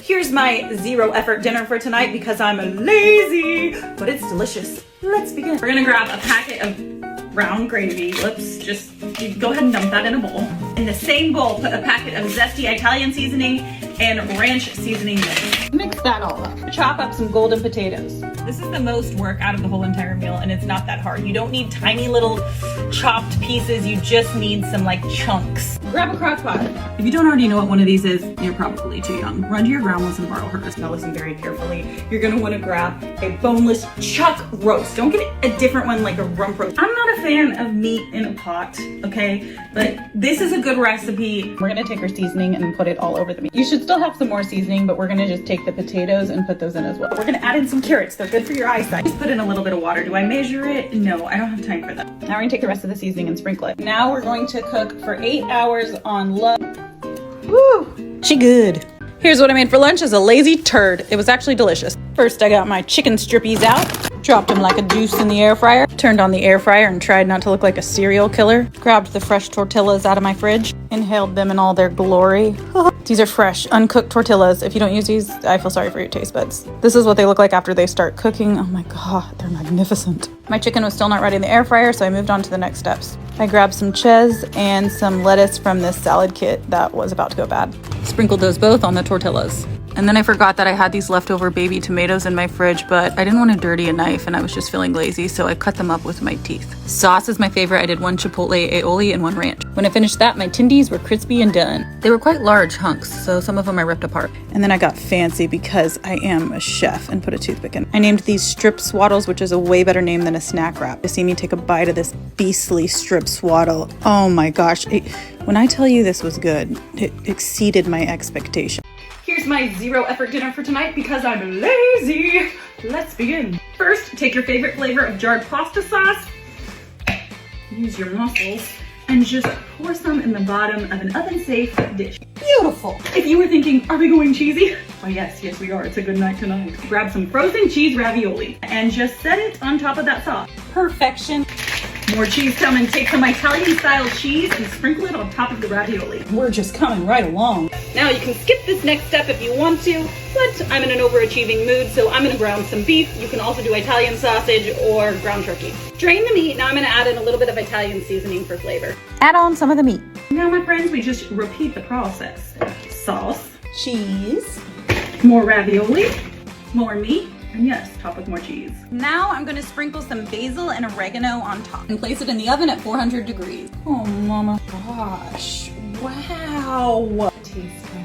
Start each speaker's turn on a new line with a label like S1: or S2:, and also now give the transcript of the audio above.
S1: Here's my zero effort dinner for tonight because I'm lazy, but it's delicious. Let's begin. We're gonna grab a packet of brown gravy. Let's just go ahead and dump that in a bowl. In the same bowl, put a packet of zesty Italian seasoning and ranch seasoning mix. Mix that all up. Chop up some golden potatoes. This is the most work out of the whole entire meal, and it's not that hard. You don't need tiny little chopped pieces. You just need some like chunks. Grab a crock pot. If you don't already know what one of these is, you're probably too young. Run to your grandma's and borrow hers. Now listen very carefully. You're gonna wanna grab a boneless chuck roast. Don't get a different one like a rump roast. I'm not a fan of meat in a pot, okay? But this is a good recipe. We're gonna take our seasoning and put it all over the meat. You should still have some more seasoning, but we're gonna just take the potatoes and put those in as well. We're gonna add in some carrots. They're good for your eyesight. Just put in a little bit of water. Do I measure it? No, I don't have time for that. Now we're gonna take the rest of the seasoning and sprinkle it. Now we're going to cook for 8 hours on low. Woo! She good. Here's what I made for lunch as a lazy turd. It was actually delicious. First, I got my chicken strippies out, dropped them like a juice in the air fryer, turned on the air fryer and tried not to look like a serial killer, grabbed the fresh tortillas out of my fridge, inhaled them in all their glory. These are fresh, uncooked tortillas. If you don't use these, I feel sorry for your taste buds. This is what they look like after they start cooking. Oh my God, they're magnificent. My chicken was still not ready in the air fryer, so I moved on to the next steps. I grabbed some ches and some lettuce from this salad kit that was about to go bad. Sprinkled those both on the tortillas. And then I forgot that I had these leftover baby tomatoes in my fridge, but I didn't want to dirty a knife and I was just feeling lazy, so I cut them up with my teeth. Sauce is my favorite. I did 1 chipotle aioli and 1 ranch. When I finished that, my tendies were crispy and done. They were quite large hunks, so some of them I ripped apart. And then I got fancy because I am a chef and put a toothpick in. I named these strip swaddles, which is a way better name than a snack wrap. To see me take a bite of this beastly strip swaddle. Oh my gosh. When I tell you this was good, it exceeded my expectation. Here's my zero effort dinner for tonight because I'm lazy. Let's begin. First, take your favorite flavor of jarred pasta sauce, use your muscles, and just pour some in the bottom of an oven-safe dish. Beautiful. If you were thinking, are we going cheesy? Oh yes, we are. It's a good night tonight. Grab some frozen cheese ravioli and just set it on top of that sauce. Perfection. More cheese coming. Take some Italian-style cheese and sprinkle it on top of the ravioli. We're just coming right along. Now you can skip this next step if you want to, but I'm in an overachieving mood, so I'm gonna brown some beef. You can also do Italian sausage or ground turkey. Drain the meat. Now I'm gonna add in a little bit of Italian seasoning for flavor. Add on some of the meat. Now, my friends, we just repeat the process. Sauce, cheese, more ravioli, more meat, and yes, top with more cheese. Now I'm gonna sprinkle some basil and oregano on top and place it in the oven at 400 degrees. Oh, mama. Gosh. Wow. Tastes good.